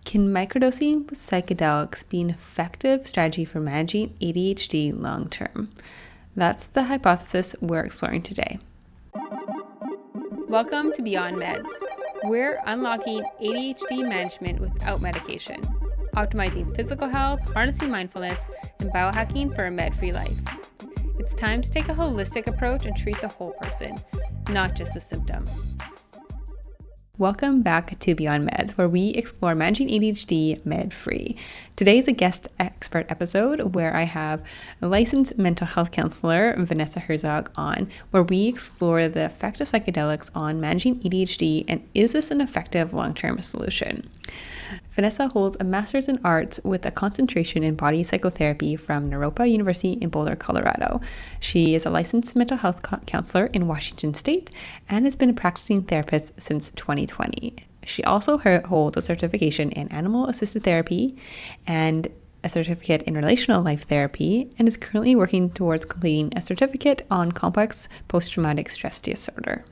Can microdosing with psychedelics be an effective strategy for managing ADHD long term? That's the hypothesis we're exploring today. Welcome to Beyond Meds. We're unlocking ADHD management without medication, optimizing physical health, harnessing mindfulness, and biohacking for a med-free life. It's time to take a holistic approach and treat the whole person, not just the symptom. Welcome back to Beyond Meds, where we explore managing ADHD med-free. Today is a guest expert episode where I have a licensed mental health counselor, Vanessa Herzog, on, where we explore the effect of psychedelics on managing ADHD and is this an effective long-term solution? Vanessa holds a master's in arts with a concentration in body psychotherapy from Naropa University in Boulder, Colorado. She is a licensed mental health counselor in Washington State and has been a practicing therapist since 2020. She also holds a certification in animal-assisted therapy and a certificate in relational life therapy and is currently working towards completing a certificate on complex post-traumatic stress disorder.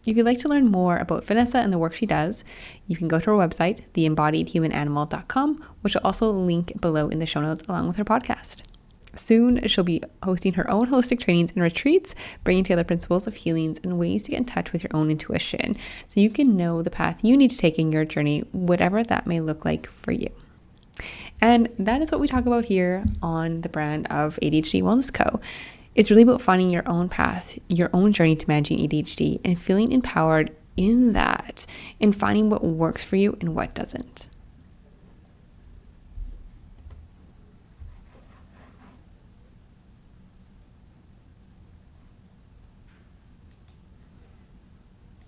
If you'd like to learn more about Vanessa and the work she does, you can go to her website, theembodiedhumananimal.com, which will also link below in the show notes along with her podcast. Soon, she'll be hosting her own holistic trainings and retreats, bringing together principles of healings and ways to get in touch with your own intuition so you can know the path you need to take in your journey, whatever that may look like for you. And that is what we talk about here on the brand of ADHD Wellness Co. It's really about finding your own path, your own journey to managing ADHD and feeling empowered in that and finding what works for you and what doesn't.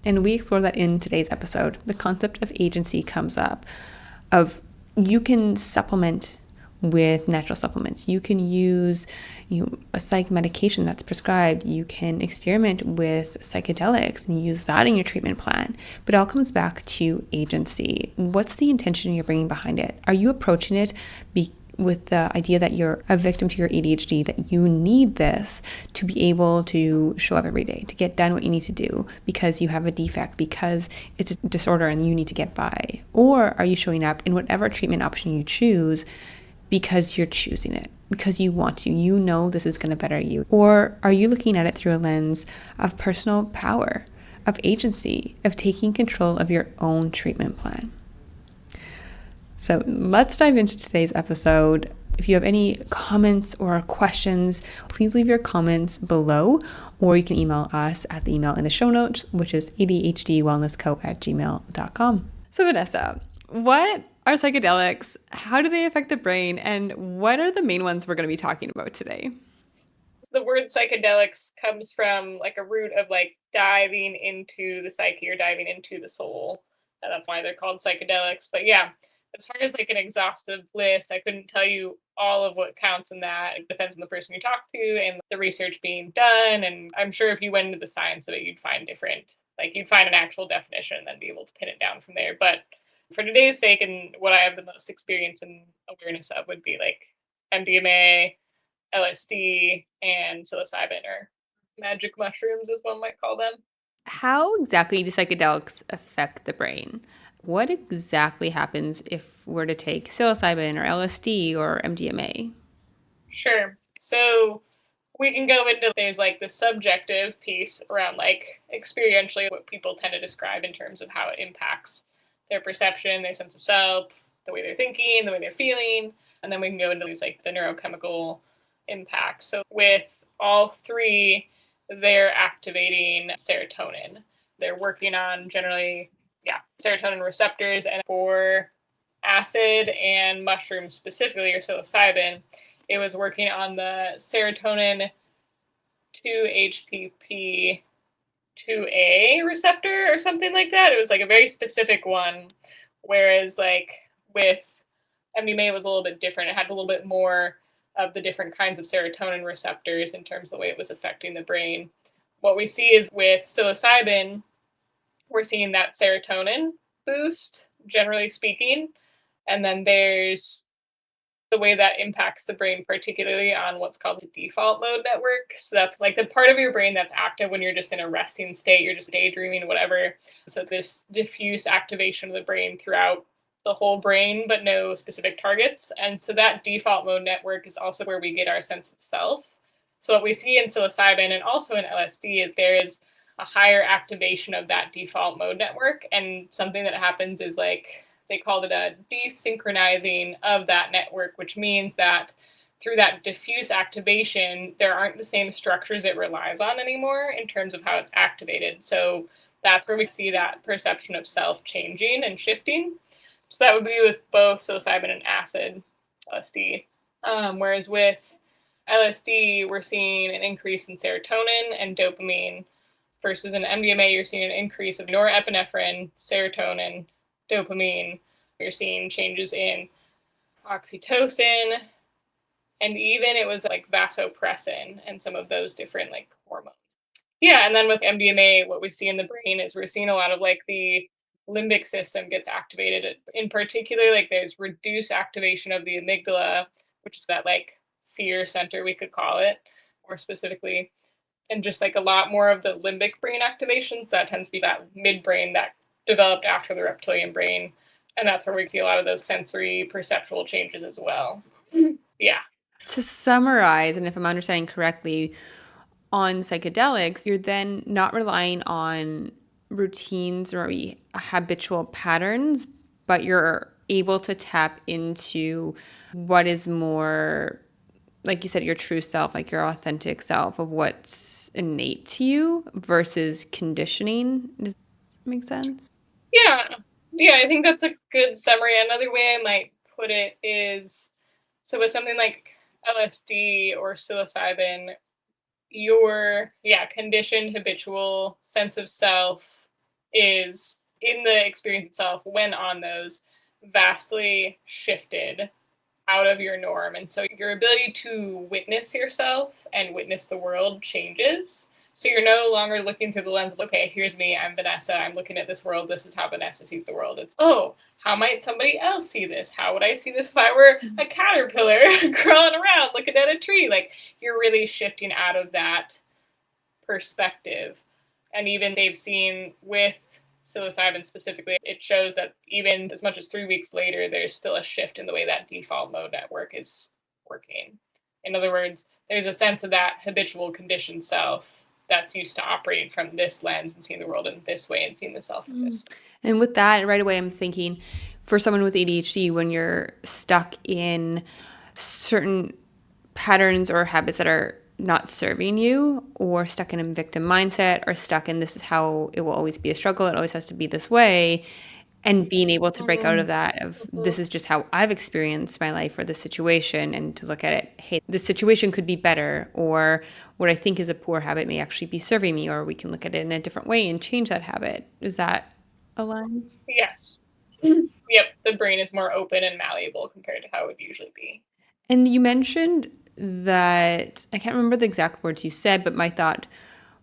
And we explore that in today's episode. The concept of agency comes up, of you can supplement with natural supplements. You can use a psych medication that's prescribed. You can experiment with psychedelics and use that in your treatment plan. But it all comes back to agency. What's the intention you're bringing behind it? Are you approaching it with the idea that you're a victim to your ADHD, that you need this to be able to show up every day, to get done what you need to do because you have a defect, because it's a disorder and you need to get by? Or are you showing up in whatever treatment option you choose because you're choosing it, because you want to, you know this is going to better you? Or are you looking at it through a lens of personal power, of agency, of taking control of your own treatment plan? So let's dive into today's episode. If you have any comments or questions, please leave your comments below, or you can email us at the email in the show notes, which is adhdwellnessco@gmail.com. So Vanessa, what are psychedelics? How do they affect the brain? And what are the main ones we're going to be talking about today? The word psychedelics comes from like a root of like diving into the psyche or diving into the soul. And that's why they're called psychedelics. But yeah, as far as like an exhaustive list, I couldn't tell you all of what counts in that. It depends on the person you talk to and the research being done. And I'm sure if you went into the science of it, you'd find you'd find an actual definition and then be able to pin it down from there. But for today's sake and what I have the most experience and awareness of would be like MDMA, LSD, and psilocybin, or magic mushrooms as one might call them. How exactly do psychedelics affect the brain? What exactly happens if we're to take psilocybin or LSD or MDMA? Sure. So we can go into there's like the subjective piece around like experientially what people tend to describe in terms of how it impacts their perception, their sense of self, the way they're thinking, the way they're feeling. And then we can go into these like the neurochemical impacts. So with all three, they're activating serotonin. They're working on generally, serotonin receptors. And for acid and mushrooms specifically, or psilocybin, it was working on the serotonin 2-HTP 2A receptor or something like that. It was like a very specific one. Whereas like with MDMA, it was a little bit different. It had a little bit more of the different kinds of serotonin receptors in terms of the way it was affecting the brain. What we see is with psilocybin, we're seeing that serotonin boost, generally speaking. And then there's the way that impacts the brain, particularly on what's called the default mode network. So that's like the part of your brain that's active when you're just in a resting state, you're just daydreaming, whatever. So it's this diffuse activation of the brain throughout the whole brain, but no specific targets. And so that default mode network is also where we get our sense of self. So what we see in psilocybin and also in LSD is there is a higher activation of that default mode network. And something that happens is like they called it a desynchronizing of that network, which means that through that diffuse activation, there aren't the same structures it relies on anymore in terms of how it's activated. So that's where we see that perception of self changing and shifting. So that would be with both psilocybin and acid LSD. Whereas with LSD, we're seeing an increase in serotonin and dopamine versus in MDMA, you're seeing an increase of norepinephrine, serotonin, dopamine. You're seeing changes in oxytocin, and even it was like vasopressin and some of those different like hormones. Yeah, and then with MDMA, what we see in the brain is we're seeing a lot of like the limbic system gets activated. In particular, like there's reduced activation of the amygdala, which is that like fear center, we could call it more specifically, and just like a lot more of the limbic brain activations. That tends to be that midbrain that developed after the reptilian brain. And that's where we see a lot of those sensory perceptual changes as well. Yeah. To summarize, and if I'm understanding correctly, on psychedelics, you're then not relying on routines or habitual patterns, but you're able to tap into what is more, like you said, your true self, like your authentic self of what's innate to you versus conditioning. Does that make sense? Yeah. Yeah, I think that's a good summary. Another way I might put it is so with something like LSD or psilocybin, your conditioned habitual sense of self is in the experience itself when on those vastly shifted out of your norm. And so your ability to witness yourself and witness the world changes. So you're no longer looking through the lens of, okay, here's me, I'm Vanessa, I'm looking at this world, this is how Vanessa sees the world. It's, oh, how might somebody else see this? How would I see this if I were a caterpillar crawling around looking at a tree? Like, you're really shifting out of that perspective. And even they've seen with psilocybin specifically, it shows that even as much as 3 weeks later, there's still a shift in the way that default mode network is working. In other words, there's a sense of that habitual conditioned self that's used to operating from this lens and seeing the world in this way and seeing the self in this way. And with that, right away, I'm thinking for someone with ADHD, when you're stuck in certain patterns or habits that are not serving you, or stuck in a victim mindset, or stuck in this is how it will always be a struggle, it always has to be this way, and being able to break out of that of this is just how I've experienced my life or the situation, and to look at it, hey, this situation could be better, or what I think is a poor habit may actually be serving me, or we can look at it in a different way and change that habit. Is that aligned? Yes. Yep, the brain is more open and malleable compared to how it would usually be. And you mentioned that, I can't remember the exact words you said, but my thought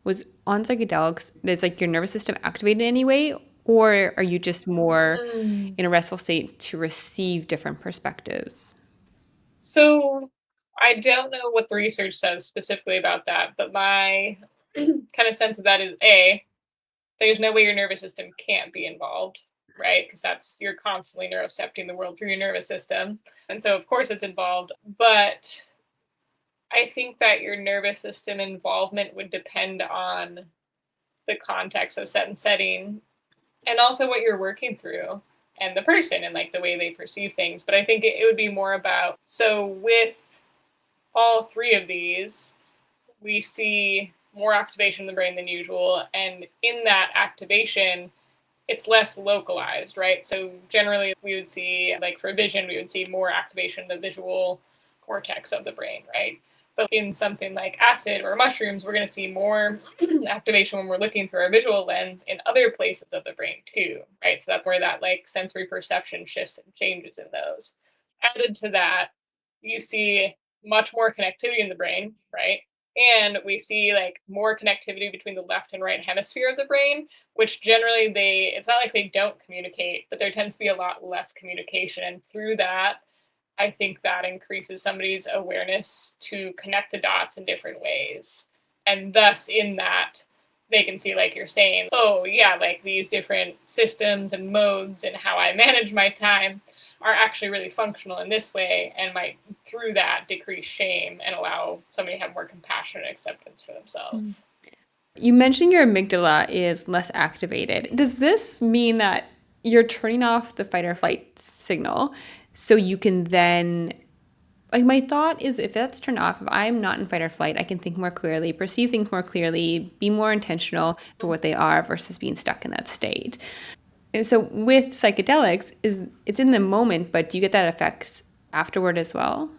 was on psychedelics, is like your nervous system activated anyway, or are you just more in a restful state to receive different perspectives? So I don't know what the research says specifically about that, but my kind of sense of that is A, there's no way your nervous system can't be involved, right? Because that's you're constantly neurocepting the world through your nervous system. And so of course it's involved, but I think that your nervous system involvement would depend on the context of set and setting and also what you're working through and the person and like the way they perceive things. But I think it would be more about so with all three of these, we see more activation in the brain than usual. And in that activation, it's less localized, right? So generally we would see, like for vision, we would see more activation in the visual cortex of the brain, right? But in something like acid or mushrooms, we're going to see more activation when we're looking through our visual lens in other places of the brain too, right? So that's where that like sensory perception shifts and changes in those. Added to that, you see much more connectivity in the brain, right? And we see like more connectivity between the left and right hemisphere of the brain, which generally it's not like they don't communicate, but there tends to be a lot less communication. And through that, I think that increases somebody's awareness to connect the dots in different ways. And thus, in that, they can see, like you're saying, oh, yeah, like these different systems and modes and how I manage my time are actually really functional in this way, and might, through that, decrease shame and allow somebody to have more compassion and acceptance for themselves. You mentioned your amygdala is less activated. Does this mean that you're turning off the fight or flight signal so you can then, like, my thought is if that's turned off, if I'm not in fight or flight, I can think more clearly, perceive things more clearly, be more intentional for what they are versus being stuck in that state. And so with psychedelics, it's in the moment, but do you get that effect afterward as well?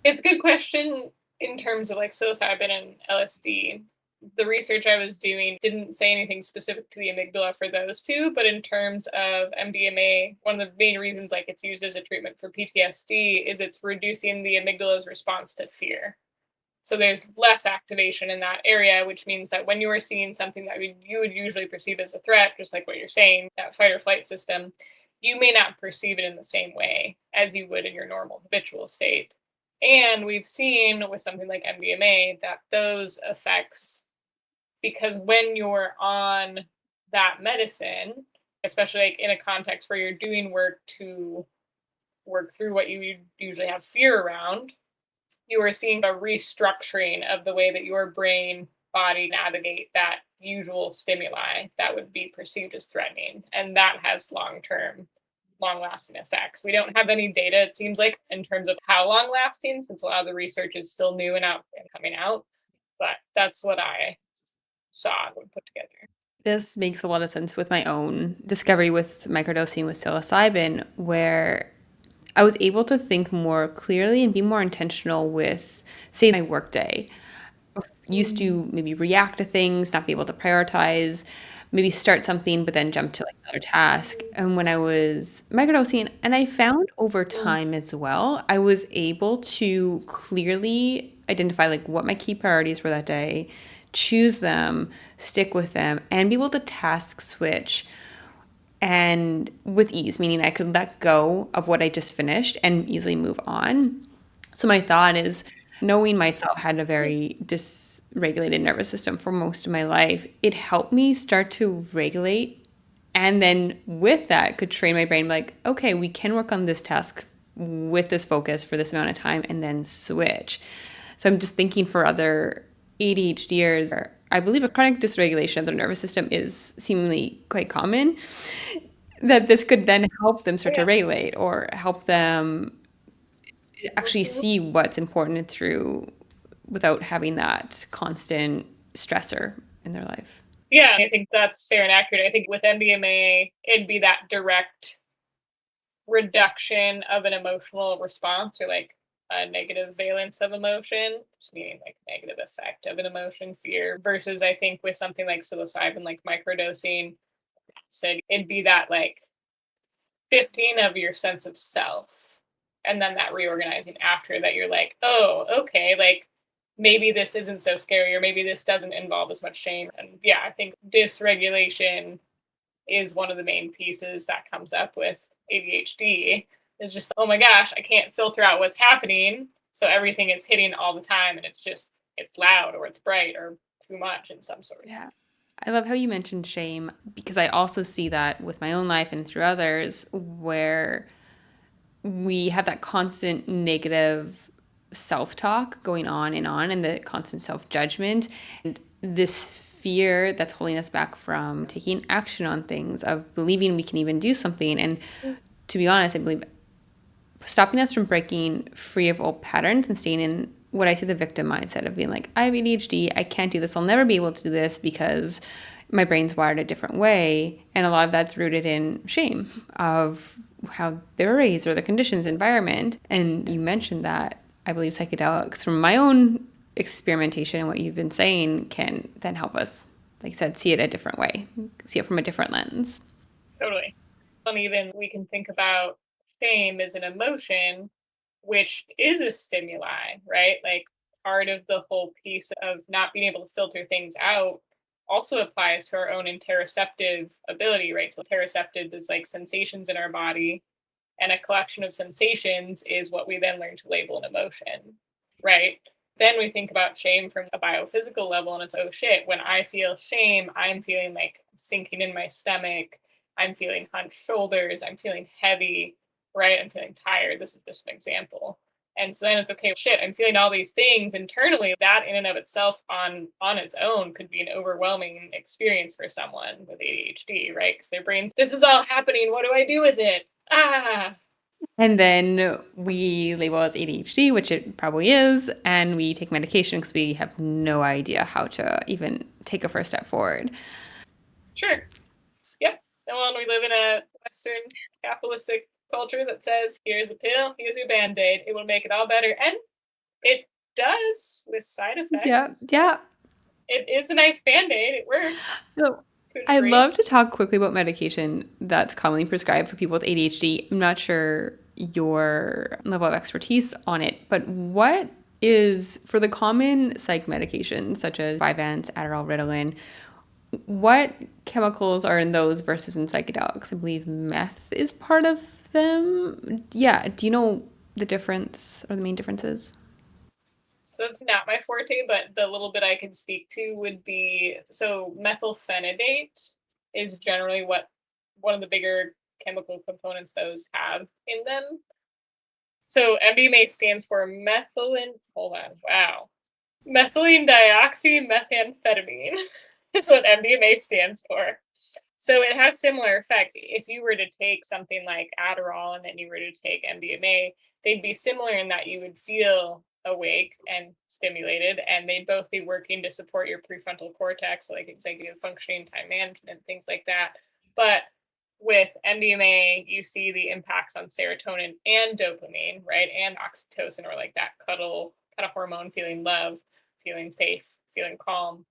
It's a good question in terms of like psilocybin and LSD. The research I was doing didn't say anything specific to the amygdala for those two, but in terms of MDMA, one of the main reasons like it's used as a treatment for PTSD is it's reducing the amygdala's response to fear. So there's less activation in that area, which means that when you are seeing something that you would usually perceive as a threat, just like what you're saying, that fight or flight system, you may not perceive it in the same way as you would in your normal habitual state. And we've seen with something like MDMA that those effects, because when you're on that medicine, especially like in a context where you're doing work to work through what you usually have fear around, you are seeing a restructuring of the way that your brain body navigate that usual stimuli that would be perceived as threatening. And that has long lasting effects. We don't have any data, it seems like, in terms of how long lasting, since a lot of the research is still new and out and coming out. But that's what I saw and would put together. This makes a lot of sense with my own discovery with microdosing with psilocybin, where I was able to think more clearly and be more intentional with, say, my workday. Used to maybe react to things, not be able to prioritize, maybe start something, but then jump to like another task. And when I was microdosing, and I found over Mm. time as well, I was able to clearly identify like what my key priorities were that day, choose them, stick with them, and be able to task switch and with ease, meaning I could let go of what I just finished and easily move on. So my thought is knowing myself had a very dysregulated nervous system for most of my life, it helped me start to regulate and then with that could train my brain like, okay, we can work on this task with this focus for this amount of time and then switch. So I'm just thinking for other ADHDers, I believe a chronic dysregulation of the nervous system is seemingly quite common, that this could then help them Oh, start to yeah. regulate or help them actually see what's important through without having that constant stressor in their life. Yeah, I think that's fair and accurate. I think with MDMA, it'd be that direct reduction of an emotional response or like a negative valence of emotion, just meaning like negative effect of an emotion, fear, versus I think with something like psilocybin, like microdosing, said it'd be that like 15 of your sense of self. And then that reorganizing after that, you're like, oh, okay, like maybe this isn't so scary, or maybe this doesn't involve as much shame. And yeah, I think dysregulation is one of the main pieces that comes up with ADHD. It's just, oh my gosh, I can't filter out what's happening. So everything is hitting all the time and it's loud or it's bright or too much in some sort. Yeah. I love how you mentioned shame because I also see that with my own life and through others where we have that constant negative self-talk going on and the constant self-judgment and this fear that's holding us back from taking action on things of believing we can even do something and to be honest I believe stopping us from breaking free of old patterns and staying in what I say the victim mindset of being like, I have ADHD, I can't do this, I'll never be able to do this because my brain's wired a different way. And a lot of that's rooted in shame of how they were raised or the conditions, environment. And you mentioned that I believe psychedelics, from my own experimentation and what you've been saying, can then help us, like I said, see it a different way, see it from a different lens. Totally. And even we can think about shame as an emotion, which is a stimuli, right? Like part of the whole piece of not being able to filter things out also applies to our own interoceptive ability, right? So interoceptive is like sensations in our body, and a collection of sensations is what we then learn to label an emotion, right? Then we think about shame from a biophysical level, and it's, oh shit, when I feel shame, I'm feeling like sinking in my stomach, I'm feeling hunched shoulders, I'm feeling heavy, right? I'm feeling tired. This is just an example. And so then it's, okay, shit, I'm feeling all these things internally. That in and of itself on its own could be an overwhelming experience for someone with ADHD, right? Because their brains, this is all happening. What do I do with it? Ah. And then we label as ADHD, which it probably is, and we take medication because we have no idea how to even take a first step forward. Sure. Yep. Well, we live in a Western capitalistic culture that says, here's a pill, here's your Band-Aid, it will make it all better. And it does with side effects. Yeah. It is a nice Band-Aid. It works. So I love to talk quickly about medication that's commonly prescribed for people with ADHD. I'm not sure your level of expertise on it, but what is, for the common psych medications such as Vyvanse, Adderall, Ritalin, what chemicals are in those versus in psychedelics? I believe meth is part of them. Yeah. Do you know the difference or the main differences? So that's not my forte, but the little bit I can speak to would be, so methylphenidate is generally what one of the bigger chemical components those have in them. So MDMA stands for methylene, hold on, wow. Methylene dioxymethamphetamine is what MDMA stands for. So it has similar effects. If you were to take something like Adderall and then you were to take MDMA, they'd be similar in that you would feel awake and stimulated, and they'd both be working to support your prefrontal cortex, like executive functioning, time management, things like that. But with MDMA, you see the impacts on serotonin and dopamine, right? And oxytocin, or like that cuddle kind of hormone, feeling love, feeling safe, feeling calm,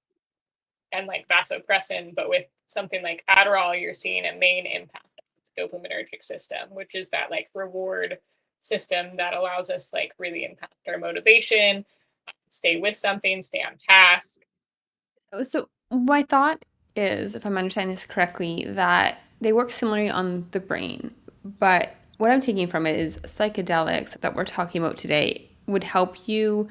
and like vasopressin. But with something like Adderall, you're seeing a main impact on the dopaminergic system, which is that like reward system that allows us like really impact our motivation, stay with something, stay on task. So my thought is, if I'm understanding this correctly, that they work similarly on the brain, but what I'm taking from it is psychedelics that we're talking about today would help you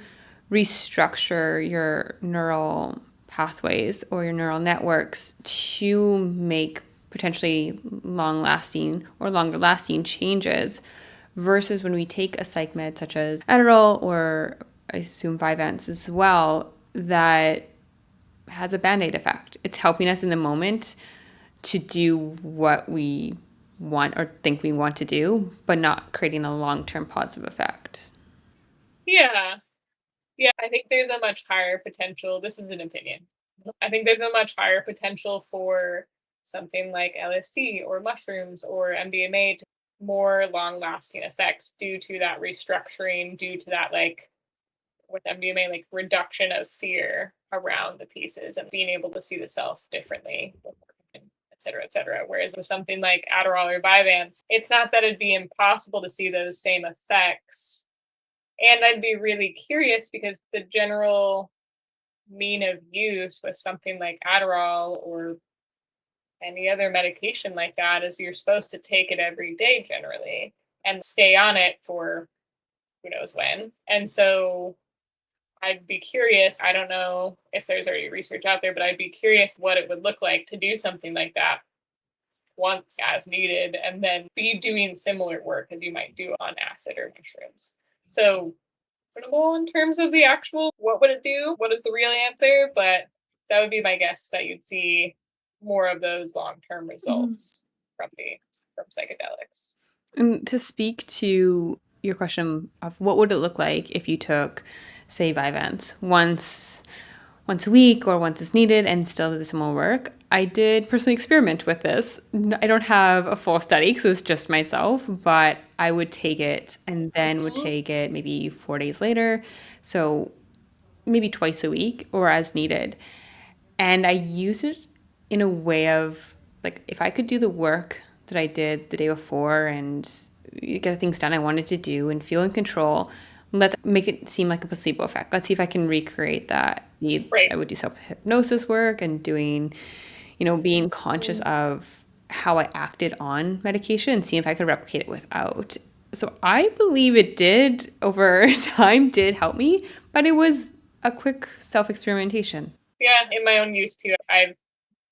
restructure your neural pathways or your neural networks to make potentially long-lasting or longer-lasting changes, versus when we take a psych med such as Adderall or I assume Vyvanse as well, that has a Band-Aid effect. It's helping us in the moment to do what we want or think we want to do, but not creating a long-term positive effect. Yeah. Yeah, I think there's a much higher potential. This is an opinion. I think there's a much higher potential for something like LSD or mushrooms or MDMA to more long lasting effects due to that restructuring, due to that, like with MDMA, like reduction of fear around the pieces and being able to see the self differently, et cetera, et cetera. Whereas with something like Adderall or Vyvanse, it's not that it'd be impossible to see those same effects. And I'd be really curious because the general mean of use with something like Adderall or any other medication like that is you're supposed to take it every day generally and stay on it for who knows when. And so I'd be curious. I don't know if there's already research out there, but I'd be curious what it would look like to do something like that once as needed and then be doing similar work as you might do on acid or mushrooms. So in terms of the actual what would it do, what is the real answer, but that would be my guess, that you'd see more of those long-term results from psychedelics. And to speak to your question of what would it look like if you took, say, Vyvanse once a week or once as needed and still did the similar work, I did personally experiment with this. I don't have a full study because it's just myself, but I would take it and then would take it maybe 4 days later. So maybe twice a week or as needed. And I used it in a way of like, if I could do the work that I did the day before and get the things done I wanted to do and feel in control, let's make it seem like a placebo effect. Let's see if I can recreate that. Right. I would do self-hypnosis work and doing, being conscious of how I acted on medication and see if I could replicate it without. So I believe it did over time did help me, but it was a quick self-experimentation. Yeah, in my own use too. I've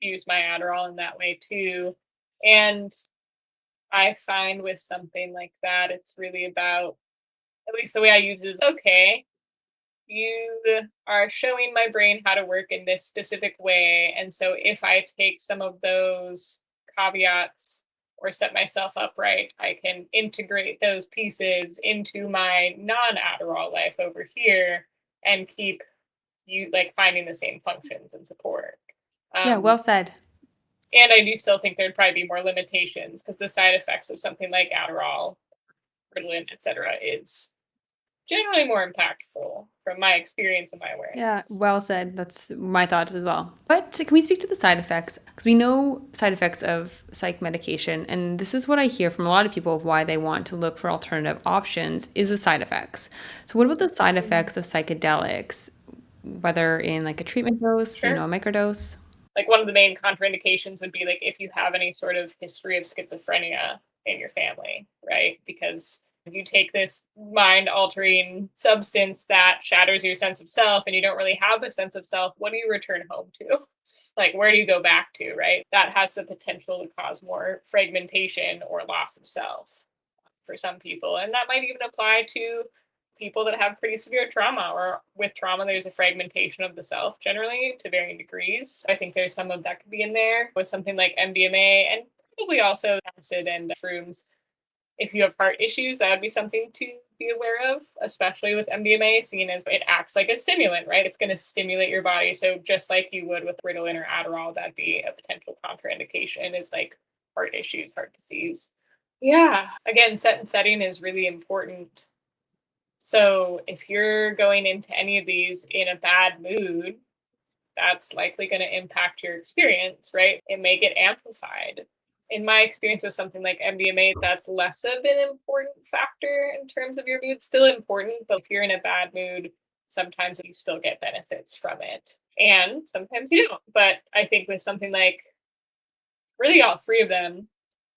used my Adderall in that way too. And I find with something like that, it's really about, at least the way I use it is, okay, you are showing my brain how to work in this specific way. And so if I take some of those caveats or set myself up right, I can integrate those pieces into my non Adderall life over here and keep you like finding the same functions and support. Yeah, Um, well said. and I do still think there'd probably be more limitations because the side effects of something like Adderall, Ritalin, etc., is generally more impactful from my experience and my Yeah, awareness. well said. That's my thoughts as well. But can we speak to the side effects? Because we know side effects of psych medication, and this is what I hear from a lot of people of why they want to look for alternative options is the side effects. So what about the side Mhm. effects of psychedelics, whether in like a treatment dose, Sure. a microdose? Like one of the main contraindications would be like if you have any sort of history of schizophrenia in your family, right? Because if you take this mind altering substance that shatters your sense of self and you don't really have a sense of self, what do you return home to? Like, where do you go back to, right? That has the potential to cause more fragmentation or loss of self for some people. And that might even apply to people that have pretty severe trauma, or with trauma, there's a fragmentation of the self generally to varying degrees. I think there's some of that could be in there with something like MDMA and probably also acid and shrooms. If you have heart issues, that would be something to be aware of, especially with MDMA, seeing as it acts like a stimulant, right? It's going to stimulate your body. So just like you would with Ritalin or Adderall, that'd be a potential contraindication is like heart issues, heart disease. Yeah. Again, set and setting is really important. So if you're going into any of these in a bad mood, that's likely going to impact your experience, right? It may get amplified. In my experience with something like MDMA, that's less of an important factor in terms of your mood. Still important, but if you're in a bad mood, sometimes you still get benefits from it. And sometimes you don't. But I think with something like really all three of them,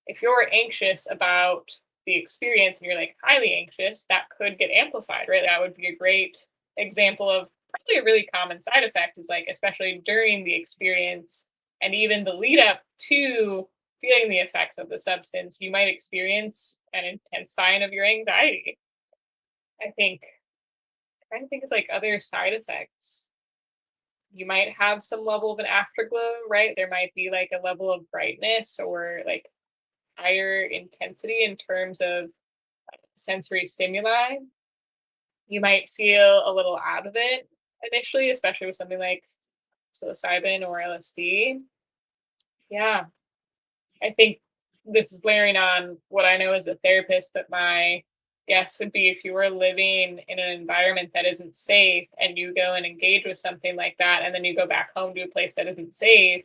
if you're anxious about the experience and you're like highly anxious, that could get amplified, right? That would be a great example of probably a really common side effect is like, especially during the experience and even the lead up to feeling the effects of the substance, you might experience an intensifying of your anxiety. I think, trying to think of like other side effects. You might have some level of an afterglow, right? There might be like a level of brightness or like higher intensity in terms of sensory stimuli. You might feel a little out of it initially, especially with something like psilocybin or LSD. Yeah, I think this is layering on what I know as a therapist, but my guess would be if you were living in an environment that isn't safe and you go and engage with something like that, and then you go back home to a place that isn't safe,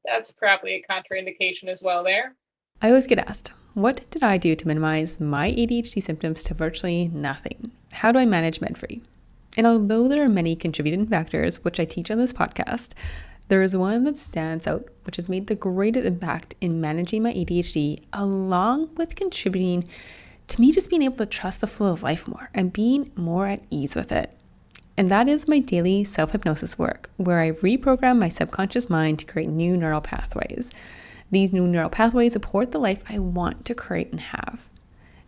that's probably a contraindication as well there. I always get asked, what did I do to minimize my ADHD symptoms to virtually nothing? How do I manage med-free? And although there are many contributing factors, which I teach on this podcast, there is one that stands out, which has made the greatest impact in managing my ADHD, along with contributing to me just being able to trust the flow of life more and being more at ease with it. And that is my daily self-hypnosis work, where I reprogram my subconscious mind to create new neural pathways. These new neural pathways support the life I want to create and have.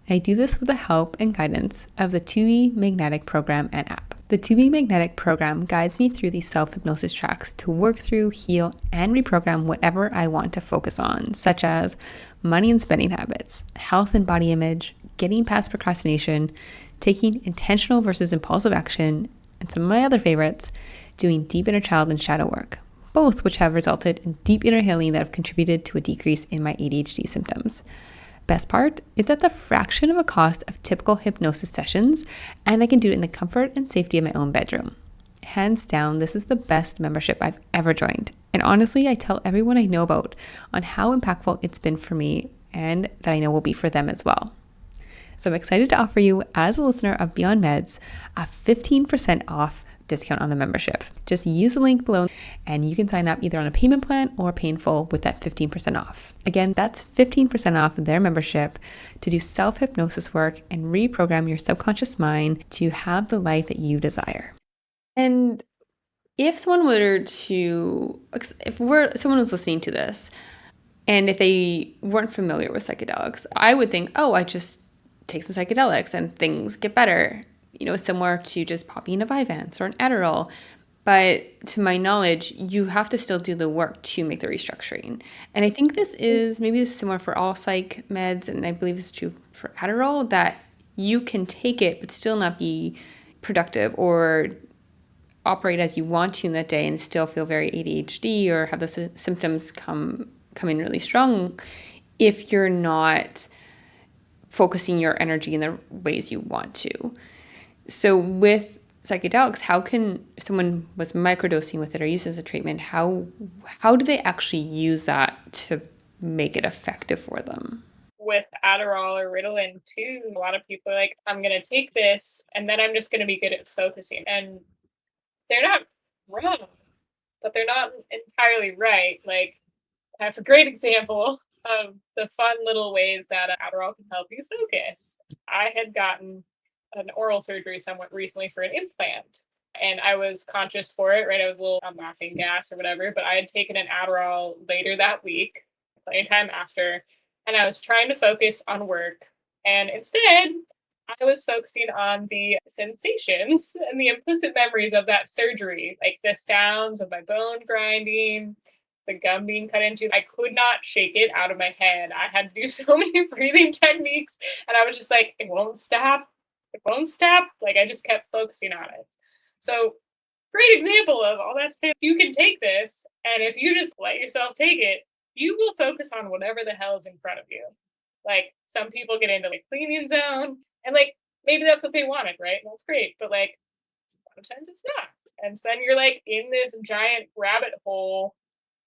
I do this with the help and guidance of the 2E Magnetic program and app. The 2E Magnetic program guides me through these self-hypnosis tracks to work through, heal, and reprogram whatever I want to focus on, such as money and spending habits, health and body image, getting past procrastination, taking intentional versus impulsive action, and some of my other favorites, doing deep inner child and shadow work, both which have resulted in deep inner healing that have contributed to a decrease in my ADHD symptoms. Best part, it's at the fraction of a cost of typical hypnosis sessions, and I can do it in the comfort and safety of my own bedroom. Hands down, this is the best membership I've ever joined. And honestly, I tell everyone I know about on how impactful it's been for me and that I know will be for them as well. So I'm excited to offer you, as a listener of Beyond Meds, a 15% off discount on the membership. Just use the link below and you can sign up either on a payment plan or pay in full with that 15% off. Again, that's 15% off their membership to do self-hypnosis work and reprogram your subconscious mind to have the life that you desire. And if someone was listening to this and if they weren't familiar with psychedelics, I would think, oh, I just take some psychedelics and things get better. Similar to just popping a Vyvanse or an Adderall. But to my knowledge, you have to still do the work to make the restructuring. And I think this is similar for all psych meds, and I believe it's true for Adderall, that you can take it but still not be productive or operate as you want to in that day and still feel very ADHD or have those symptoms come in really strong if you're not focusing your energy in the ways you want to. So with psychedelics, how can, if someone was microdosing with it or used as a treatment, how do they actually use that to make it effective for them? With Adderall or Ritalin too, a lot of people are like, I'm going to take this and then I'm just going to be good at focusing. And they're not wrong, but they're not entirely right. Like, I have a great example of the fun little ways that Adderall can help you focus. I had gotten an oral surgery somewhat recently for an implant, and I was conscious for it, right? I was a little laughing gas or whatever, but I had taken an Adderall later that week, plenty of time after, and I was trying to focus on work. And instead, I was focusing on the sensations and the implicit memories of that surgery, like the sounds of my bone grinding, the gum being cut into. I could not shake it out of my head. I had to do so many breathing techniques, and I was just like, it won't stop. It won't stop. Like, I just kept focusing on it. So, great example of all that to say, you can take this, and if you just let yourself take it, you will focus on whatever the hell is in front of you. Like, some people get into like cleaning zone, and like maybe that's what they wanted, right? And that's great, but like sometimes it's not. And so then you're like in this giant rabbit hole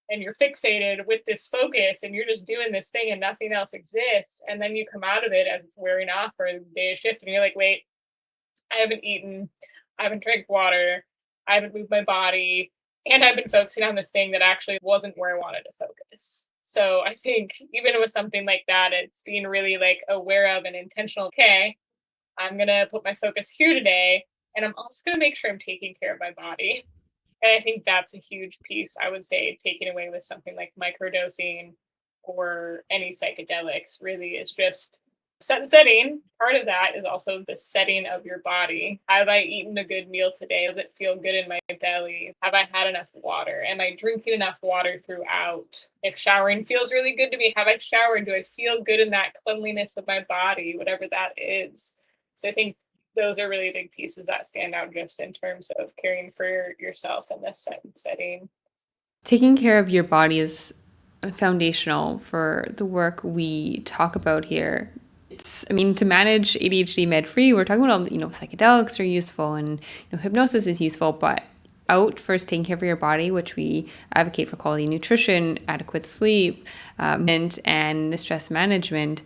and you're fixated with this focus and you're just doing this thing and nothing else exists. And then you come out of it as it's wearing off for the day shift and you're like, wait, I haven't eaten, I haven't drank water, I haven't moved my body, and I've been focusing on this thing that actually wasn't where I wanted to focus. So I think even with something like that, it's being really like aware of and intentional. Okay, I'm going to put my focus here today, and I'm also going to make sure I'm taking care of my body. And I think that's a huge piece, I would say, taking away with something like microdosing or any psychedelics really is just set and setting. Part of that is also the setting of your body. Have I eaten a good meal today? Does it feel good in my belly? Have I had enough water? Am I drinking enough water throughout? If showering feels really good to me, have I showered? Do I feel good in that cleanliness of my body, whatever that is? So I think those are really big pieces that stand out just in terms of caring for yourself in this setting. Taking care of your body is foundational for the work we talk about here. To manage ADHD med-free, we're talking about psychedelics are useful and hypnosis is useful, but out first taking care of your body, which we advocate for quality nutrition, adequate sleep, and stress management,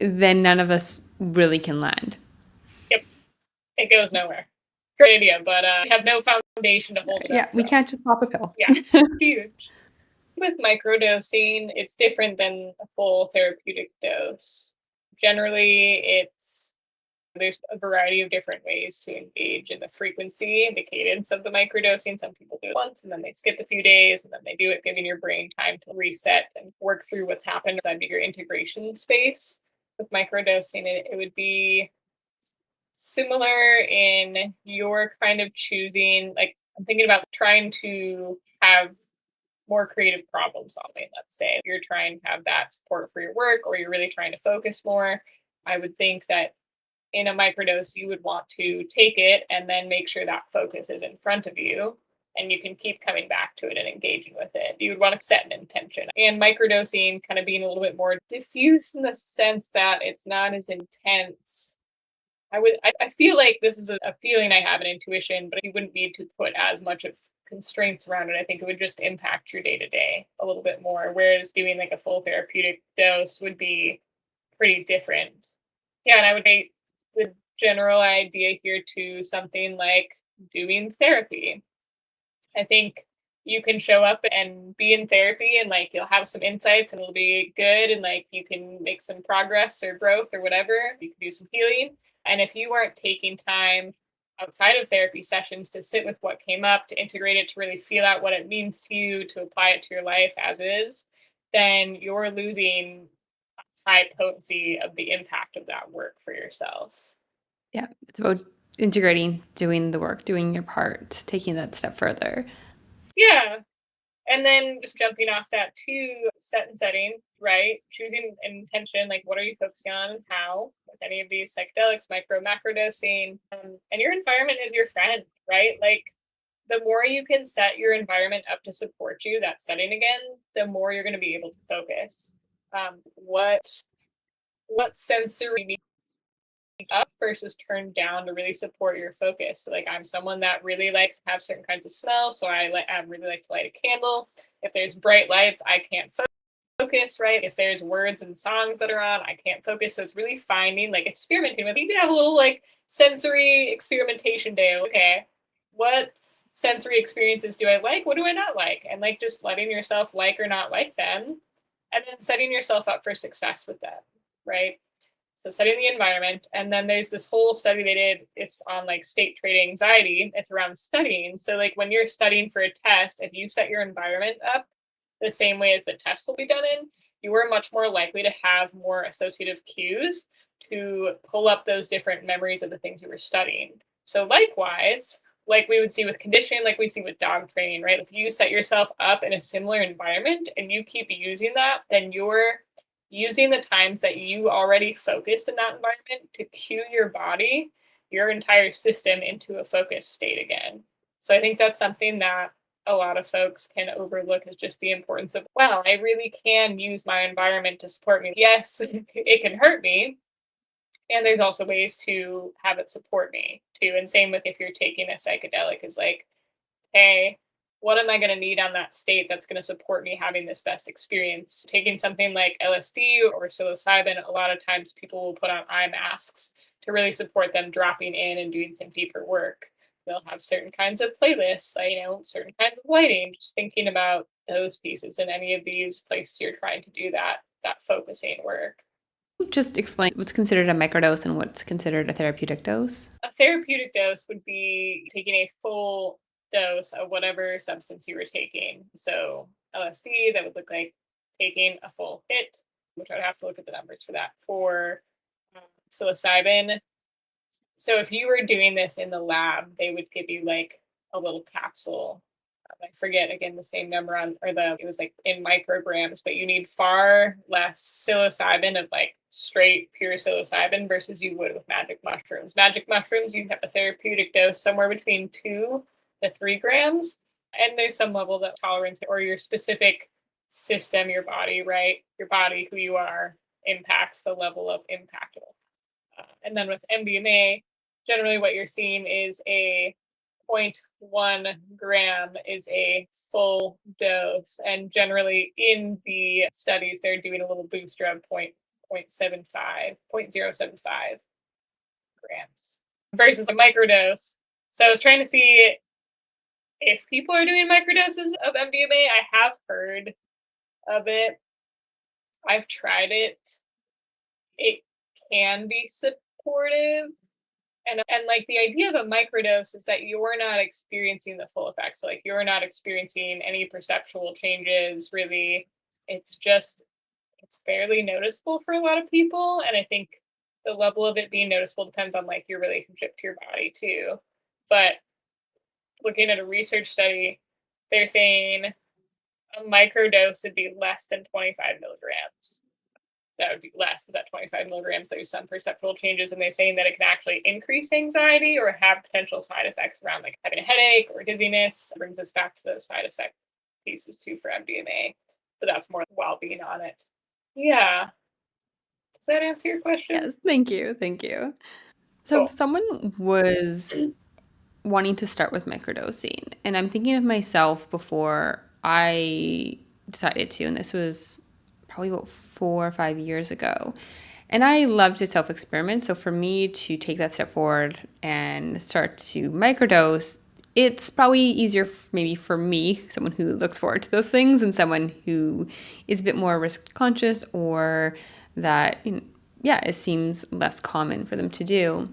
then none of us really can land. Yep, it goes nowhere. Great idea, but we have no foundation to hold it up. Yeah, we can't just pop a pill. Yeah, huge. With microdosing, it's different than a full therapeutic dose. Generally, there's a variety of different ways to engage in the frequency and the cadence of the microdosing. Some people do it once and then they skip a few days and then they do it, giving your brain time to reset and work through what's happened inside your integration space. With microdosing, it would be similar in your kind of choosing, like I'm thinking about trying to have more creative problem solving. Let's say you're trying to have that support for your work or you're really trying to focus more. I would think that in a microdose, you would want to take it and then make sure that focus is in front of you and you can keep coming back to it and engaging with it. You would want to set an intention. And microdosing kind of being a little bit more diffuse in the sense that it's not as intense. I feel like this is a feeling I have, an intuition, but you wouldn't need to put as much of constraints around it. I think it would just impact your day to day a little bit more, whereas doing like a full therapeutic dose would be pretty different. Yeah, and I would say the general idea here to something like doing therapy. I think you can show up and be in therapy and like you'll have some insights and it'll be good and like you can make some progress or growth or whatever. You can do some healing. And if you aren't taking time outside of therapy sessions to sit with what came up, to integrate it, to really feel out what it means to you, to apply it to your life as is, then you're losing high potency of the impact of that work for yourself. Yeah, it's about integrating, doing the work, doing your part, taking that step further. Yeah. And then just jumping off that to set and setting, right? Choosing an intention, like what are you focusing on and how with any of these psychedelics, macro dosing, and your environment is your friend, right? Like the more you can set your environment up to support you, that setting again, the more you're going to be able to focus. What sensory up versus turned down to really support your focus. So like I'm someone that really likes to have certain kinds of smells, so I really like to light a candle. If there's bright lights, I can't focus, right? If there's words and songs that are on, I can't focus. So it's really finding, like experimenting with. You can have a little like sensory experimentation day. Okay, what sensory experiences do I like? What do I not like? And like just letting yourself like or not like them, and then setting yourself up for success with them, right? So setting the environment. And then there's this whole study they did. It's on like state trait anxiety. It's around studying. So like when you're studying for a test, if you set your environment up the same way as the test will be done in, you are much more likely to have more associative cues to pull up those different memories of the things you were studying. So likewise, like we would see with conditioning, like we see with dog training, right? If you set yourself up in a similar environment and you keep using that, then you're using the times that you already focused in that environment to cue your body, your entire system into a focused state again. So I think that's something that a lot of folks can overlook is just the importance of, wow, I really can use my environment to support me. Yes, it can hurt me. And there's also ways to have it support me too. And same with if you're taking a psychedelic, is like, hey, what am I going to need on that state that's going to support me having this best experience? Taking something like LSD or psilocybin, a lot of times people will put on eye masks to really support them dropping in and doing some deeper work. They'll have certain kinds of playlists, like, certain kinds of lighting, just thinking about those pieces in any of these places you're trying to do that focusing work. Just explain what's considered a microdose and what's considered a therapeutic dose. A therapeutic dose would be taking a full dose of whatever substance you were taking. So LSD, that would look like taking a full hit, which I'd have to look at the numbers for that. For psilocybin, so if you were doing this in the lab, they would give you like a little capsule. I forget again the same number on, or it was like in micrograms, but you need far less psilocybin of like straight pure psilocybin versus you would with magic mushrooms. Magic mushrooms, you have a therapeutic dose somewhere between 2 to 3 grams. And there's some level of tolerance or your specific system, your body, right? Your body, who you are, impacts the level of impact. And then with MDMA, generally what you're seeing is a 0.1 gram is a full dose. And generally in the studies, they're doing a little booster of 0.75 grams versus a microdose. So I was trying to see if people are doing microdoses of MDMA. I have heard of it. I've tried it. It can be supportive. And like the idea of a microdose is that you're not experiencing the full effects. So like you're not experiencing any perceptual changes really. It's barely noticeable for a lot of people. And I think the level of it being noticeable depends on like your relationship to your body too. But looking at a research study, they're saying a microdose would be less than 25 milligrams. That would be less because at 25 milligrams, there's some perceptual changes. And they're saying that it can actually increase anxiety or have potential side effects around like having a headache or dizziness. It brings us back to those side effect pieces too for MDMA. But that's more while being on it. Yeah. Does that answer your question? Yes, thank you. Thank you. So if someone was wanting to start with microdosing, and I'm thinking of myself before I decided to, and this was probably about 4 or 5 years ago. And I love to self experiment. So for me to take that step forward and start to microdose, it's probably easier maybe for me, someone who looks forward to those things, and someone who is a bit more risk conscious, or that, yeah, it seems less common for them to do.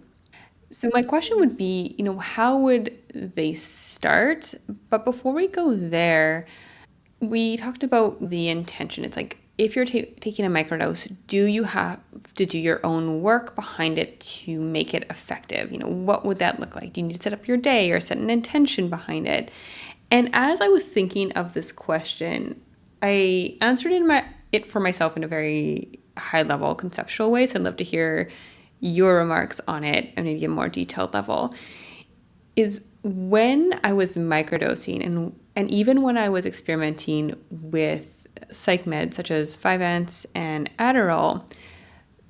So my question would be, how would they start? But before we go there, we talked about the intention. It's like, if you're taking a microdose, do you have to do your own work behind it to make it effective? What would that look like? Do you need to set up your day or set an intention behind it? And as I was thinking of this question, I answered it for myself in a very high level conceptual way. So I'd love to hear your remarks on it and maybe a more detailed level. Is when I was microdosing, and even when I was experimenting with psych meds such as 5-Ants and Adderall,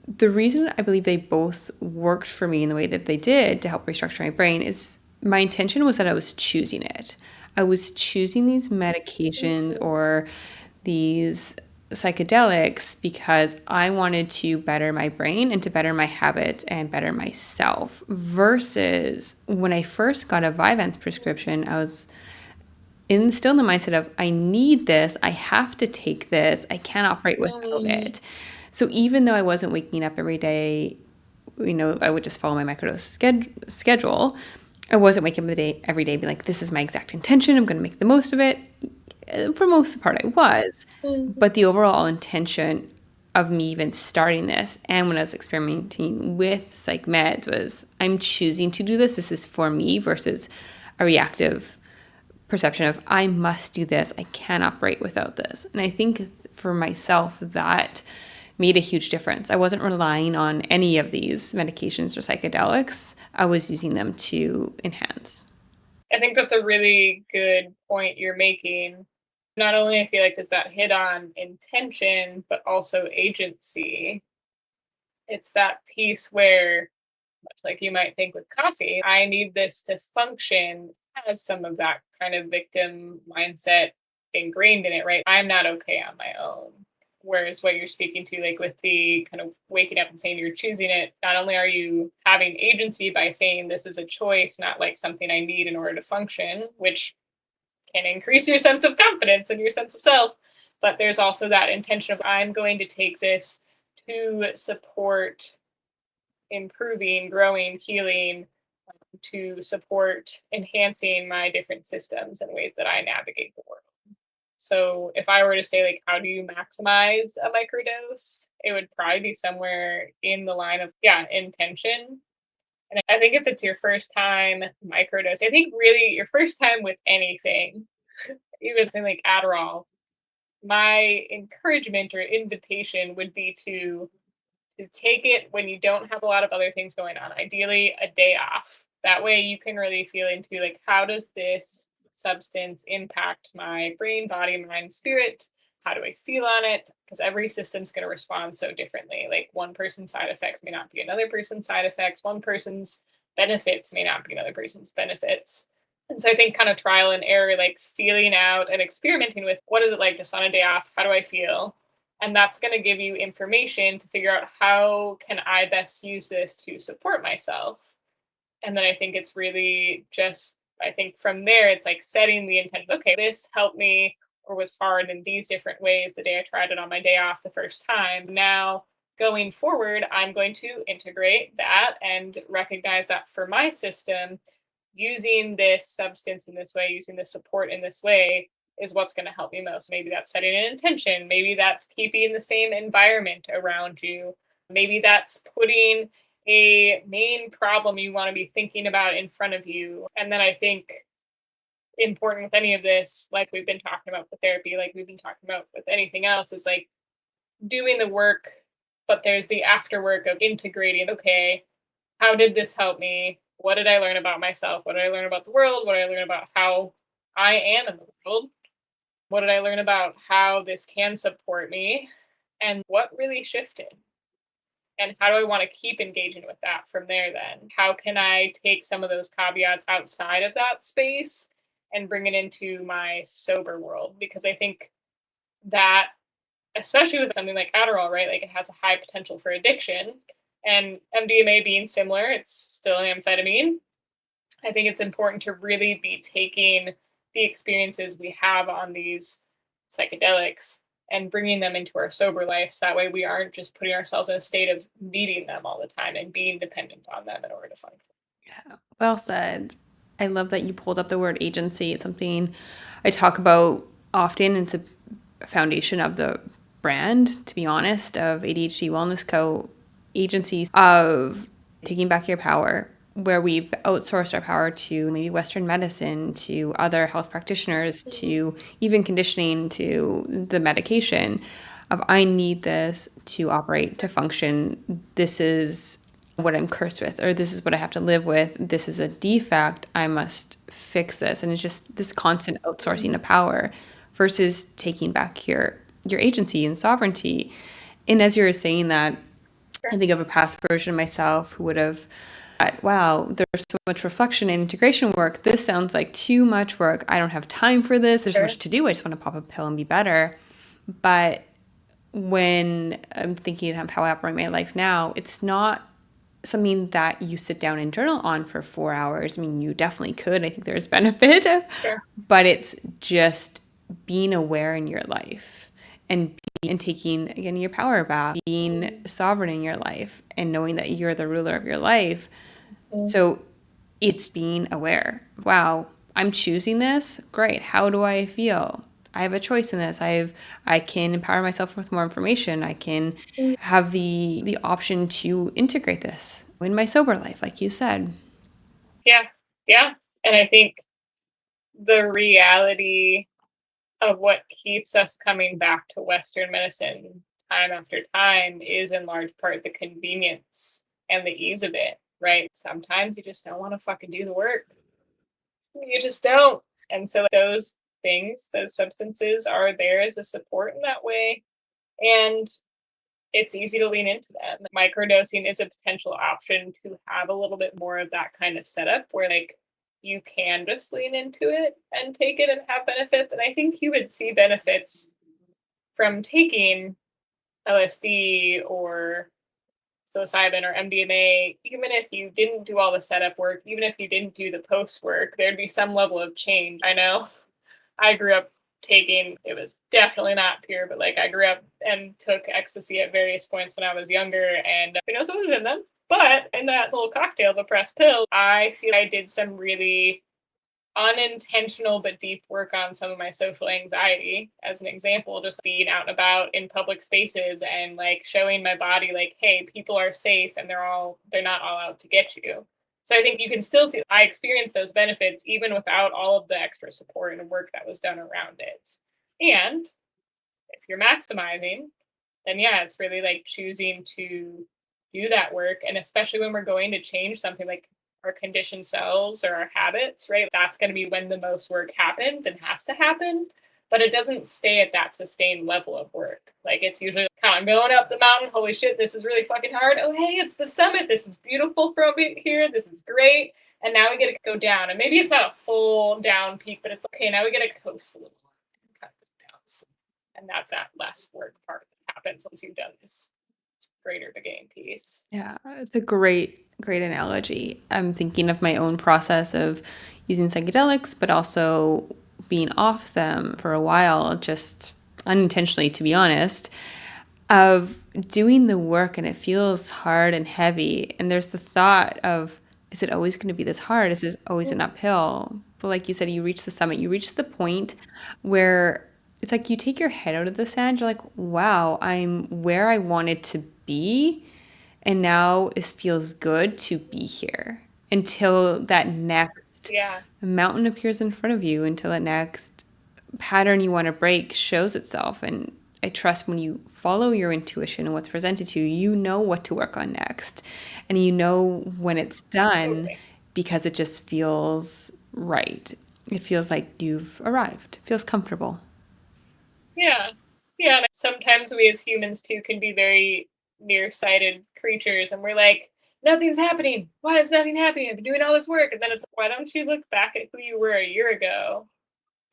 the reason I believe they both worked for me in the way that they did to help restructure my brain is my intention was that I was choosing it. I was choosing these medications or these psychedelics because I wanted to better my brain and to better my habits and better myself. Versus when I first got a Vyvanse prescription, I was still in the mindset of, I need this, I have to take this, I can't operate without it. So even though I wasn't waking up every day, I would just follow my microdose schedule. I wasn't waking up every day being like, this is my exact intention, I'm going to make the most of it. For most of the part, I was. But the overall intention of me even starting this, and when I was experimenting with psych meds, was, I'm choosing to do this. This is for me, versus a reactive perception of, I must do this, I can't operate without this. And I think for myself, that made a huge difference. I wasn't relying on any of these medications or psychedelics. I was using them to enhance. I think that's a really good point you're making. Not only I feel like does that hit on intention, but also agency. It's that piece where, much like you might think with coffee, I need this to function, has some of that kind of victim mindset ingrained in it, right? I'm not okay on my own. Whereas what you're speaking to, like with the kind of waking up and saying you're choosing it, not only are you having agency by saying this is a choice, not like something I need in order to function, which can increase your sense of confidence and your sense of self, but there's also that intention of, I'm going to take this to support improving, growing, healing, to support enhancing my different systems and ways that I navigate the world. So if I were to say, like, how do you maximize a microdose? It would probably be somewhere in the line of, yeah, intention. And I think if it's your first time microdose, I think really your first time with anything, even something like Adderall, my encouragement or invitation would be to take it when you don't have a lot of other things going on, ideally a day off. That way you can really feel into, like, how does this substance impact my brain, body, mind, spirit? How do I feel on it? Because every system's going to respond so differently. Like one person's side effects may not be another person's side effects. One person's benefits may not be another person's benefits. And so I think kind of trial and error, like feeling out and experimenting with, what is it like just on a day off? How do I feel? And that's going to give you information to figure out, how can I best use this to support myself? And then I think it's really just, I think from there, it's like setting the intent. Okay, this helped me or was hard in these different ways the day I tried it on my day off the first time. Now, going forward, I'm going to integrate that and recognize that for my system, using this substance in this way, using this support in this way, is what's going to help me most. Maybe that's setting an intention. Maybe that's keeping the same environment around you. Maybe that's putting a main problem you want to be thinking about in front of you. And then I think important with any of this, like we've been talking about with therapy, like we've been talking about with anything else, is like doing the work, but there's the after work of integrating. Okay, how did this help me? What did I learn about myself? What did I learn about the world? What did I learn about how I am in the world? What did I learn about how this can support me? And what really shifted? And how do I want to keep engaging with that from there then? How can I take some of those caveats outside of that space and bring it into my sober world? Because I think that especially with something like Adderall, right? Like it has a high potential for addiction. And MDMA being similar, it's still an amphetamine. I think it's important to really be taking the experiences we have on these psychedelics and bringing them into our sober lives. That way, we aren't just putting ourselves in a state of needing them all the time and being dependent on them in order to function. Yeah, well said. I love that you pulled up the word agency. It's something I talk about often. It's a foundation of the brand, to be honest, of ADHD Wellness Co. Agencies of taking back your power, where we've outsourced our power to maybe Western medicine, to other health practitioners, to even conditioning, to the medication of I need this to operate, to function. This is what I'm cursed with, or this is what I have to live with. This is a defect. I must fix this. And it's just this constant outsourcing of power versus taking back your agency and sovereignty. And as you were saying that, I think of a past version of myself who would have thought, wow, there's so much reflection and integration work. This sounds like too much work. I don't have time for this. There's so much to do. I just want to pop a pill and be better. But when I'm thinking of how I operate my life now, it's not something that you sit down and journal on for 4 hours. I mean, you definitely could. I think there's benefit, but it's just being aware in your life and taking, again, your power back, being sovereign in your life and knowing that you're the ruler of your life. So it's being aware. Wow, I'm choosing this. Great. How do I feel? I have a choice in this. I can empower myself with more information. I can have the option to integrate this in my sober life, like you said. Yeah. Yeah. And I think the reality of what keeps us coming back to Western medicine time after time is in large part the convenience and the ease of it, right? Sometimes you just don't want to fucking do the work. You just don't. And so those things, those substances are there as a support in that way. And it's easy to lean into them. Microdosing is a potential option to have a little bit more of that kind of setup where like you can just lean into it and take it and have benefits. And I think you would see benefits from taking LSD or psilocybin or MDMA, even if you didn't do all the setup work, even if you didn't do the post work, there'd be some level of change. I know I grew up taking, it was definitely not pure, but like I grew up and took ecstasy at various points when I was younger, and who knows what was in them. But in that little cocktail, the pressed pill, I feel I did some really unintentional but deep work on some of my social anxiety. As an example, just being out and about in public spaces and like showing my body like, hey, people are safe and they're not all out to get you. So I think you can still see I experienced those benefits even without all of the extra support and work that was done around it. And if you're maximizing, then yeah, it's really like choosing to do that work. And especially when we're going to change something like our conditioned selves or our habits, right? That's going to be when the most work happens and has to happen. But it doesn't stay at that sustained level of work. Like it's usually like, I'm going up the mountain. Holy shit, this is really fucking hard. Oh, hey, it's the summit. This is beautiful from here. This is great. And now we get to go down. And maybe it's not a full down peak, but it's okay. Now we get to coast a little more and cut down. And that's that less work part that happens once you've done this greater the game piece. Yeah, it's a great analogy. I'm thinking of my own process of using psychedelics, but also being off them for a while, just unintentionally, to be honest, of doing the work and it feels hard and heavy. And there's the thought of, is it always going to be this hard? Is this always an uphill? But like you said, you reach the summit, you reach the point where it's like you take your head out of the sand. You're like, wow, I'm where I wanted to be. And now it feels good to be here until that next mountain appears in front of you, until that next pattern you want to break shows itself. And I trust when you follow your intuition and what's presented to you, you know what to work on next. And you know when it's done because it just feels right. It feels like you've arrived. It feels comfortable. Yeah. Yeah. And sometimes we as humans too can be very nearsighted creatures and we're like, nothing's happening. Why is nothing happening? I've been doing all this work. And then it's like, why don't you look back at who you were a year ago?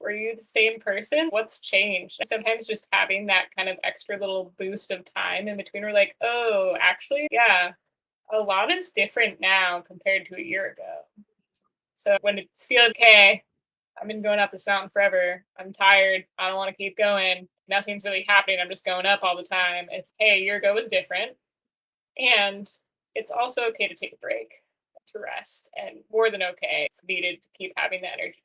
Were you the same person? What's changed? Sometimes just having that kind of extra little boost of time in between, we're like, oh, actually, yeah, a lot is different now compared to a year ago. So when it's feel okay, I've been going up this mountain forever. I'm tired. I don't want to keep going. Nothing's really happening. I'm just going up all the time. It's, hey, a year ago was different. And it's also okay to take a break, to rest, and more than okay. It's needed to keep having the energy.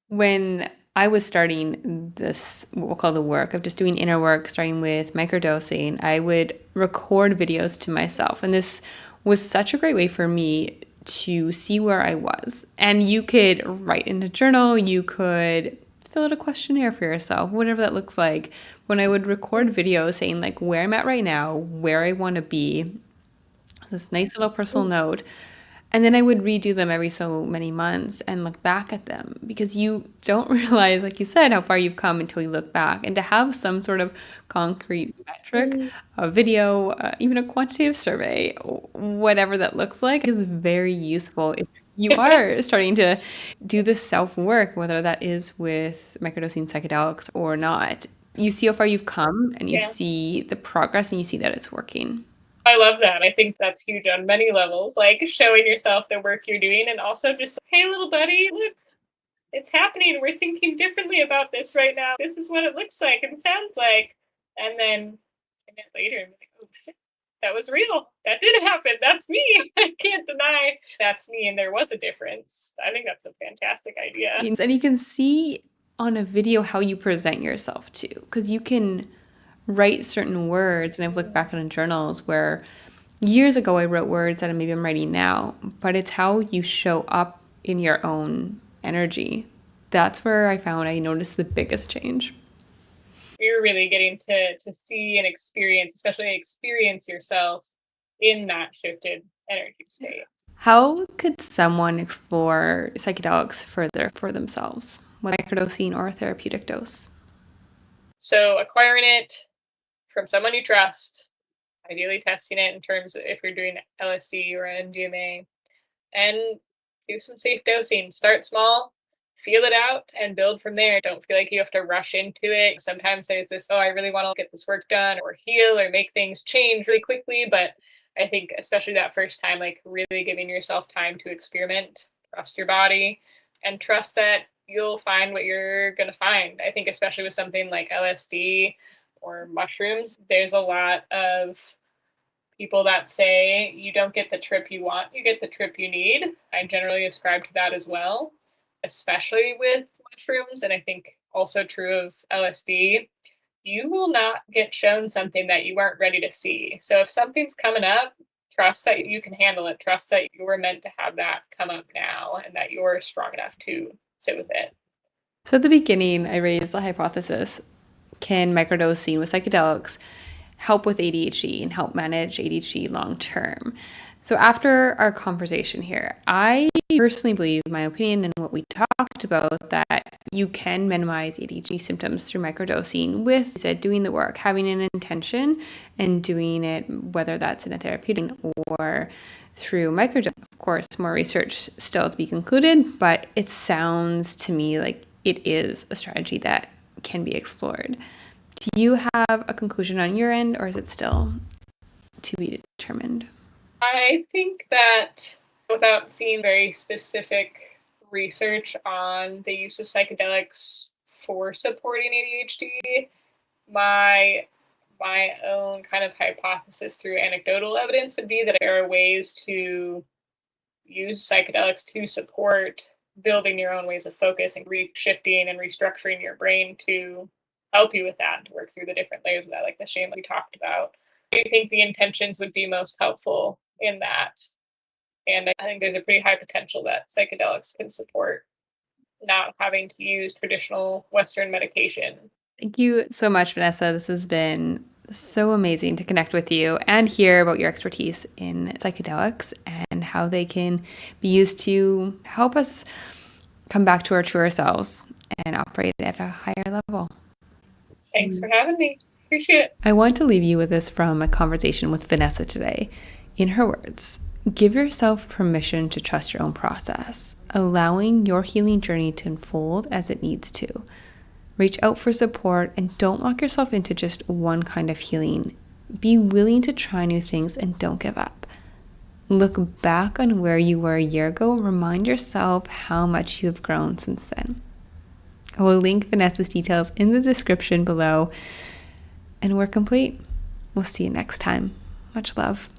When I was starting this, what we'll call the work of just doing inner work, starting with microdosing, I would record videos to myself. And this was such a great way for me to see where I was. And you could write in a journal, you could fill out a questionnaire for yourself, whatever that looks like. When I would record videos saying like where I'm at right now, where I want to be, this nice little personal note. And then I would redo them every so many months and look back at them, because you don't realize, like you said, how far you've come until you look back. And to have some sort of concrete metric, a video, even a quantitative survey, whatever that looks like, is very useful if you are starting to do this self-work, whether that is with microdosing psychedelics or not. You see how far you've come, and you see the progress, and you see that it's working. I love that. I think that's huge on many levels, like showing yourself the work you're doing, and also just, hey, little buddy, look, it's happening. We're thinking differently about this right now. This is what it looks like and sounds like. And then a minute later, I'm like, oh, shit, that was real. That did happen. That's me. I can't deny that's me. And there was a difference. I think that's a fantastic idea. And you can see on a video how you present yourself too, because you can write certain words. And I've looked back on journals where years ago I wrote words that maybe I'm writing now, but it's how you show up in your own energy. That's where I noticed the biggest change. You're really getting to see and experience, especially experience yourself in that shifted energy state. How could someone explore psychedelics further for themselves, with microdosing or a therapeutic dose? So acquiring it from someone you trust, ideally testing it in terms of if you're doing LSD or MDMA, and do some safe dosing. Start small, feel it out, and build from there. Don't feel like you have to rush into it. Sometimes there's this, oh, I really want to get this work done or heal or make things change really quickly. But I think especially that first time, like really giving yourself time to experiment, trust your body, and trust that you'll find what you're going to find. I think especially with something like LSD or mushrooms, there's a lot of people that say you don't get the trip you want, you get the trip you need. I generally ascribe to that as well, especially with mushrooms. And I think also true of LSD. You will not get shown something that you weren't ready to see. So if something's coming up, trust that you can handle it. Trust that you were meant to have that come up now and that you're strong enough to sit with it. So at the beginning, I raised the hypothesis, can microdosing with psychedelics help with ADHD and help manage ADHD long term? So after our conversation here, I personally believe, in my opinion and what we talked about, that you can minimize ADHD symptoms through microdosing with, you said, doing the work, having an intention, and doing it, whether that's in a therapeutic or through microdosing. Of course, more research still to be concluded, but it sounds to me like it is a strategy that can be explored. Do you have a conclusion on your end, or is it still to be determined? I think that without seeing very specific research on the use of psychedelics for supporting ADHD, my own kind of hypothesis through anecdotal evidence would be that there are ways to use psychedelics to support building your own ways of focus and shifting and restructuring your brain to help you with that, to work through the different layers of that, like the shame we talked about. I think the intentions would be most helpful in that. And I think there's a pretty high potential that psychedelics can support not having to use traditional Western medication. Thank you so much, Vanessa. This has been so amazing to connect with you and hear about your expertise in psychedelics and how they can be used to help us come back to our truer selves and operate at a higher level. Thanks for having me. Appreciate it. I want to leave you with this from a conversation with Vanessa today. In her words, Give yourself permission to trust your own process, allowing your healing journey to unfold as it needs to. Reach out for support and don't lock yourself into just one kind of healing. Be willing to try new things and don't give up. Look back on where you were a year ago and remind yourself how much you have grown since then. I will link Vanessa's details in the description below. And we're complete. We'll see you next time. Much love.